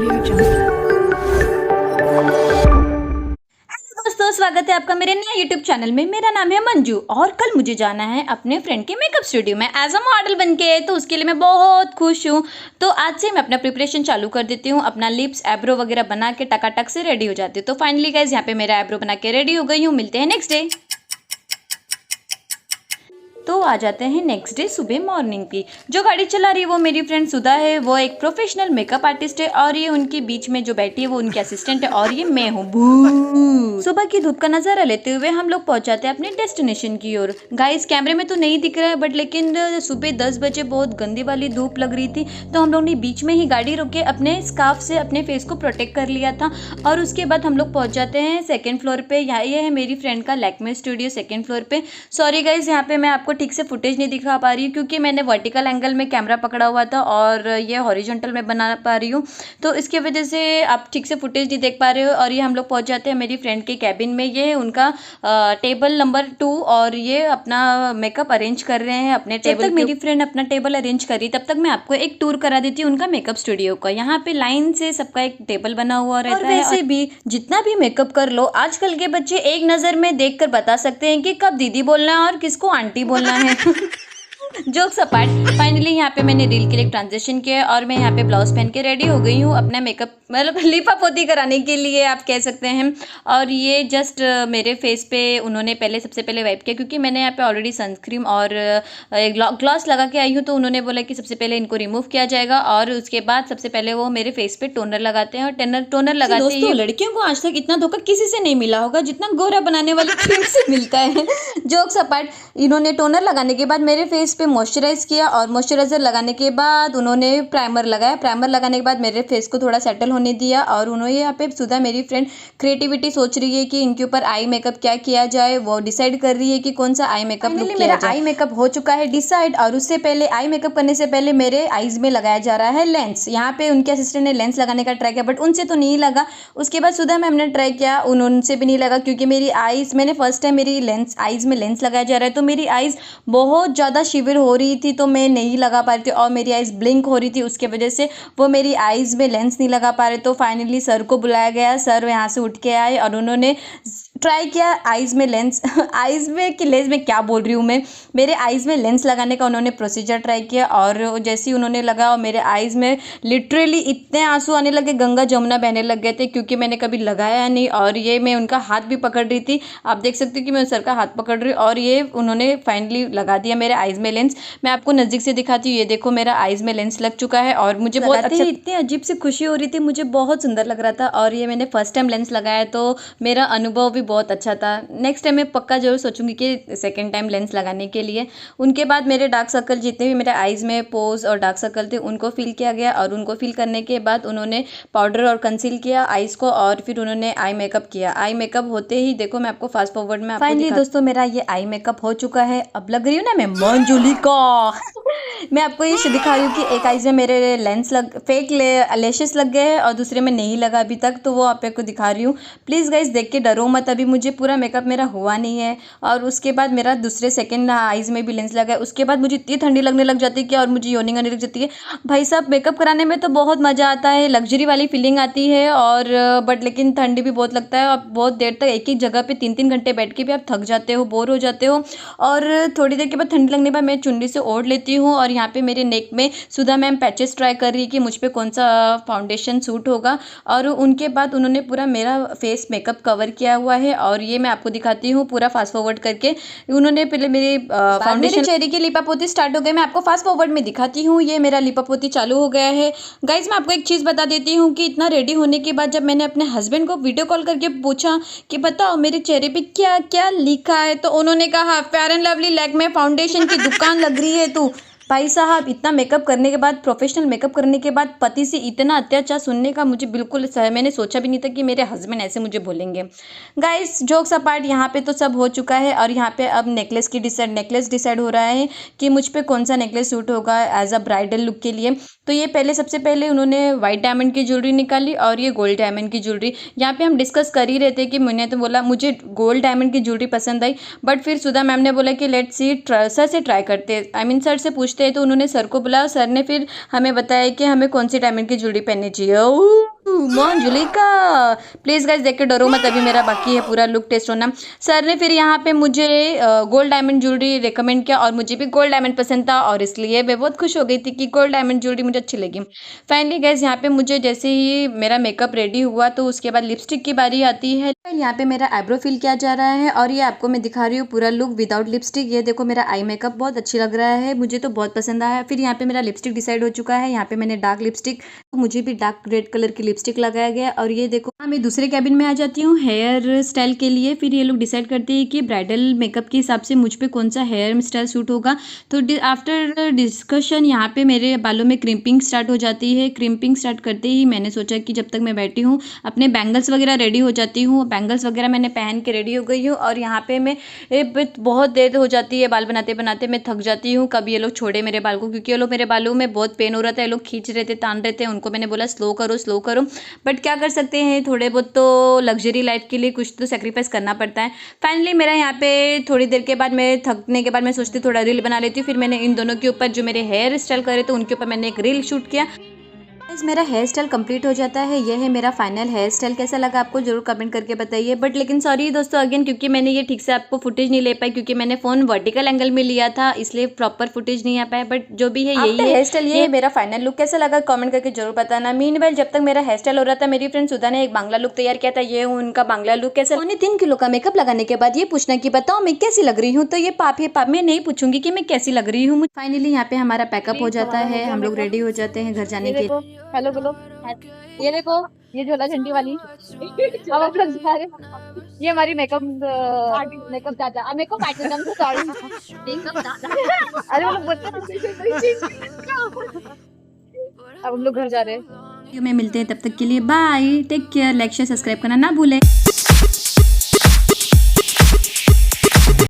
दोस्तों, स्वागत है आपका मेरे नए YouTube चैनल में। मेरा नाम है मंजू और कल मुझे जाना है अपने फ्रेंड के मेकअप स्टूडियो में एज अ मॉडल बनके, तो उसके लिए मैं बहुत खुश हूँ। तो आज से मैं अपना प्रिपरेशन चालू कर देती हूँ। अपना लिप्स एब्रो वगैरह बना के टकाटक से रेडी हो जाती हूँ। तो फाइनली गाइस, यहाँ पे मेरा एब्रो बना के रेडी हो गई हूँ। मिलते हैं नेक्स्ट डे। तो आ जाते हैं नेक्स्ट डे सुबह मॉर्निंग की। जो गाड़ी चला रही है वो मेरी फ्रेंड सुधा है। वो एक प्रोफेशनल मेकअप आर्टिस्ट है और ये उनके बीच में जो बैठी है वो उनकी असिस्टेंट है और ये मैं हूँ। भू सुबह की धूप का नजारा लेते हुए हम लोग पहुंच जाते हैं अपने डेस्टिनेशन की ओर। गाइस, कैमरे में तो नहीं दिख रहा है बट लेकिन सुबह 10 बजे बहुत गंदी वाली धूप लग रही थी, तो हम लोग ने बीच में ही गाड़ी रोक के अपने स्कार्फ से अपने फेस को प्रोटेक्ट कर लिया था। और उसके बाद हम लोग पहुंच जाते हैं सेकेंड फ्लोर पे। यहाँ ये है मेरी फ्रेंड का लैक्मे स्टूडियो सेकेंड फ्लोर पे। सॉरी गाइज, यहाँ पे मैं आपको ठीक से फुटेज नहीं दिखा पा रही हूँ क्योंकि मैंने वर्टिकल एंगल में कैमरा पकड़ा हुआ था और ये हॉरिजॉन्टल में बना पा रही हूँ, तो इसकी वजह से आप ठीक से फुटेज नहीं देख पा रहे हो। और ये हम लोग पहुंच जाते हैं मेरी फ्रेंड के कैबिन में। ये है उनका टेबल नंबर 2 और ये अपना मेकअप अरेंज कर रहे हैं अपने टेबल। जब तक मेरी फ्रेंड अपना टेबल अरेंज करी तब तक मैं आपको एक टूर करा देती हूँ उनका मेकअप स्टूडियो का। यहाँ पे लाइन से सबका एक टेबल बना हुआ रहता है। वैसे भी जितना भी मेकअप कर लो, आजकल के बच्चे एक नज़र में देख कर बता सकते हैं कि कब दीदी बोलना है और किसको आंटी बोलना है। जोक्स अपार्ट, फाइनली यहाँ पे मैंने रील के लिए ट्रांजेक्शन किया है और मैं यहाँ पे ब्लाउज पहन के रेडी हो गई हूँ अपना मेकअप मतलब लिपा पोती कराने के लिए आप कह सकते हैं। और ये जस्ट मेरे फेस पे उन्होंने सबसे पहले वाइप किया क्योंकि मैंने यहाँ पे ऑलरेडी सनस्क्रीन और ग्लॉस लगा के आई हूँ, तो उन्होंने बोला कि सबसे पहले इनको रिमूव किया जाएगा और उसके बाद सबसे पहले वो मेरे फेस पे टोनर लगाते हैं। और टोनर लगाते हैं। लड़कियों को आज तक इतना धोखा किसी से नहीं मिला होगा जितना गोरा बनाने वाली क्रीम से मिलता है। जोक्स अपार्ट, इन्होंने टोनर लगाने के बाद मेरे फेस पे मॉइस्चराइज किया और मॉइस्चराइजर लगाने के बाद उन्होंने प्राइमर लगाया। प्राइमर लगाने के बाद मेरे फेस को थोड़ा सेटल होने दिया और उन्होंने यहाँ पे सुधा मेरी फ्रेंड क्रिएटिविटी सोच रही है कि इनके ऊपर आई मेकअप क्या किया जाए। वो डिसाइड कर रही है कि कौन सा आई मेकअप लुक किया जाए। आई मेकअप हो चुका है डिसाइड और उससे पहले आई मेकअप करने से पहले मेरे आईज में लगाया जा रहा है लेंस। यहाँ पे उनके असिस्टेंट ने लेंस लगाने का ट्राई किया बट उनसे तो नहीं लगा। उसके बाद सुधा मैम ने ट्राई किया, उनसे भी नहीं लगा क्योंकि मेरी आईज, मैंने फर्स्ट टाइम मेरी लेंस आईज में लेंस लगाया जा रहा है तो मेरी आईज बहुत ज़्यादा शिविर हो रही थी, तो मैं नहीं लगा पा रही थी और मेरी आईज ब्लिंक हो रही थी, उसके वजह से वो मेरी आईज में लेंस नहीं लगा पा रहे। तो फाइनली सर को बुलाया गया, सर यहाँ से उठ के आए और उन्होंने ट्राई किया आईज में लेंस आईज में कि लेंस में क्या बोल रही हूँ मैं, मेरे आईज में लेंस लगाने का उन्होंने प्रोसीजर ट्राई किया और जैसे ही उन्होंने लगा और मेरे आईज में लिटरली इतने आंसू आने लगे, गंगा जमुना बहने लग गए थे क्योंकि मैंने कभी लगाया नहीं। और ये मैं उनका हाथ भी पकड़ रही थी, आप देख सकते हो कि मैं सर का हाथ पकड़ रही हूँ और ये उन्होंने फाइनली लगा दिया मेरे आईज में लेंस। मैं आपको नज़दीक से दिखाती हूँ, ये देखो मेरा आईज में लेंस लग चुका है और मुझे बहुत अच्छा, इतनी अजीब सी खुशी हो रही थी, मुझे बहुत सुंदर लग रहा था। और ये मैंने फर्स्ट टाइम लेंस लगाया तो मेरा अनुभव भी बहुत अच्छा था। नेक्स्ट टाइम मैं पक्का जरूर सोचूंगी कि सेकंड टाइम लेंस लगाने के लिए। उनके बाद मेरे डार्क सर्कल जितने भी मेरे आईज में पोज और डार्क सर्कल थे उनको फिल किया गया और उनको फिल करने के बाद उन्होंने पाउडर और कंसील किया आईज को और फिर उन्होंने आई मेकअप किया। आई मेकअप होते ही देखो मैं आपको फास्ट फॉरवर्ड में फाइनली दोस्तों मेरा ये आई मेकअप हो चुका है। अब लग रही हूँ ना मैं मंजुलिका। मैं आपको ये दिखा रही हूँ कि एक आईज में मेरे लेंस फेक लेशेस लग गए हैं और दूसरे में नहीं लगा अभी तक, तो वो आपको दिखा रही हूँ। प्लीज़ गाइज देख के डरो मत, अभी मुझे पूरा मेकअप मेरा हुआ नहीं है। और उसके बाद मेरा दूसरे सेकंड आईज में भी लेंस लगा है। उसके बाद मुझे इतनी ठंडी लगने लग जाती है कि और मुझे योनिंग आने लग जाती है। भाई साहब, मेकअप कराने में तो बहुत मज़ा आता है, लग्जरी वाली फीलिंग आती है और बट लेकिन ठंडी भी बहुत लगता है। आप बहुत देर तक एक ही जगह पे 3-3 घंटे बैठ के भी आप थक जाते हो, बोर हो जाते हो। और थोड़ी देर के बाद ठंडी लगने के बाद मैं चुन्नी से ओढ़ लेती हूँ और यहाँ पे मेरे नेक में सुधा मैम पैचेस ट्राई कर रही है कि मुझ पे कौन सा फाउंडेशन सूट होगा। और उनके बाद उन्होंने पूरा मेरा फेस मेकअप कवर किया हुआ है और ये मैं आपको दिखाती हूँ पूरा फास्ट फॉरवर्ड करके। उन्होंने पहले मेरी फाउंडेशन चेहरे की लिपापोती स्टार्ट हो गई, मैं आपको फास्ट फॉरवर्ड में दिखाती हूँ। ये मेरा लिपापोती चालू हो गया है। गाइज मैं आपको एक चीज़ बता देती हूँ कि इतना रेडी होने के बाद जब मैंने अपने हस्बैंड को वीडियो कॉल करके पूछा कि बताओ मेरे चेहरे पे क्या क्या लिखा है, तो उन्होंने कहा fair and lovely Lakme foundation की दुकान लग रही है तू। भाई साहब, इतना मेकअप करने के बाद, प्रोफेशनल मेकअप करने के बाद पति से इतना अत्याचार सुनने का मुझे बिल्कुल मैंने सोचा भी नहीं था कि मेरे हस्बैंड ऐसे मुझे बोलेंगे। गाइस जोक्स अपार्ट, यहाँ पे तो सब हो चुका है और यहाँ पे अब नेकलेस डिसाइड हो रहा है कि मुझ पे कौन सा नेकलेस सूट होगा एज अ ब्राइडल लुक के लिए। तो ये सबसे पहले उन्होंने वाइट डायमंड की ज्वेलरी निकाली और ये गोल्ड डायमंड की ज्वेलरी। यहाँ पे हम डिस्कस कर ही रहे थे कि मैंने तो बोला मुझे गोल्ड डायमंड की ज्वेलरी पसंद आई, बट फिर सुधा मैम ने बोला कि लेट्स सी, सर से ट्राई करते, सर से पूछते हैं। तो उन्होंने सर को बुलाया, सर ने फिर हमें बताया कि हमें कौन सी डायमंड की ज्वेलरी पहननी चाहिए। मंजुलिका, प्लीज़ गाइस देख के डरो मत, अभी मेरा बाकी है पूरा लुक टेस्ट होना। सर ने फिर यहाँ पे मुझे गोल्ड डायमंड ज्वेलरी रिकमेंड किया और मुझे भी गोल्ड डायमंड पसंद था और इसलिए मैं बहुत खुश हो गई थी कि गोल्ड डायमंड ज्वेलरी मुझे अच्छी लगी। फाइनली गाइस यहाँ पे मुझे जैसे ही मेरा मेकअप रेडी हुआ तो उसके बाद लिपस्टिक की बारी आती है। यहाँ पे मेरा आईब्रो फिल किया जा रहा है और ये आपको मैं दिखा रही हूँ पूरा लुक विदाउट लिपस्टिक। ये देखो मेरा आई मेकअप बहुत अच्छी लग रहा है, मुझे तो बहुत पसंद आया। फिर यहाँ पे मेरा लिपस्टिक डिसाइड हो चुका है। यहाँ पे मैंने डार्क लिपस्टिक, तो मुझे भी डार्क रेड कलर की लिपस्टिक लगाया गया। और ये देखो मैं दूसरे कैबिन में आ जाती हूँ हेयर स्टाइल के लिए। फिर ये लोग डिसाइड करते हैं कि ब्राइडल मेकअप के हिसाब से मुझ पे कौन सा हेयर स्टाइल सूट होगा। तो आफ्टर डिस्कशन यहाँ पे मेरे बालों में क्रिम्पिंग स्टार्ट हो जाती है। क्रिम्पिंग स्टार्ट करते ही मैंने सोचा कि जब तक मैं बैठी हूँ अपने बैंगल्स वगैरह रेडी हो जाती हूँ। बैंगल्स वगैरह मैंने पहन के रेडी हो गई हूँ और यहाँ पे मैं बहुत देर हो जाती है बाल बनाते बनाते, मैं थक जाती हूँ। कब ये लोग छोड़े मेरे बाल को, क्योंकि ये लोग मेरे बालों में बहुत पेन हो रहा था, ये लोग खींच रहे थे, तान रहे थे। उनको मैंने बोला स्लो करो, बट क्या कर सकते हैं, थोड़े बहुत तो लग्जरी लाइफ के लिए कुछ तो सेक्रीफाइस करना पड़ता है। फाइनली मेरा यहाँ पे थोड़ी देर के बाद, मैं थकने के बाद मैं सोचती थोड़ा रील बना लेती हूँ। फिर मैंने इन दोनों के ऊपर जो मेरे हेयर स्टाइल करे तो उनके ऊपर मैंने एक रील शूट किया। मेरा हेयर स्टाइल कंप्लीट हो जाता है। यह है मेरा फाइनल हेयर स्टाइल। कैसा लगा आपको जरूर कमेंट करके बताइए। बट लेकिन सॉरी दोस्तों अगेन, क्योंकि मैंने ये ठीक से आपको फुटेज नहीं ले पाई, क्योंकि मैंने फोन वर्टिकल एंगल में लिया था, इसलिए प्रॉपर फुटेज नहीं आ पाया। बट जो भी है यही है हेयर स्टाइल, ये मेरा फाइनल लुक। कैसा लगा कमेंट करके जरूर बताना। मीनवाइल जब तक मेरा हेयर स्टाइल हो रहा था, मेरी फ्रेंड सुधा ने एक बांग्ला लुक तैयार किया था। ये उनका बांग्ला लुक। कैसा 3 किलो का मेकअप लगाने के बाद ये पूछना कि बताओ मैं कैसी लग रही हूँ, तो ये पाप मैं नहीं पूछूंगी कि मैं कैसी लग रही हूँ। फाइनली यहाँ पे हमारा पैकअप हो जाता है, हम लोग रेडी हो जाते हैं घर जाने के। हेलो बोलो। ये देखो, ये झोला झंडी वाली अब हम लोग जा रहे हैं। ये हमारी मेकअप दादा, मेकअप आर्टिस्ट, सॉरी मेकअप दादा। अरे वो लोग बोलते हैं। अब हम लोग घर जा रहे हैं। में मिलते हैं, तब तक के लिए bye, take care, like share subscribe करना ना भूलें।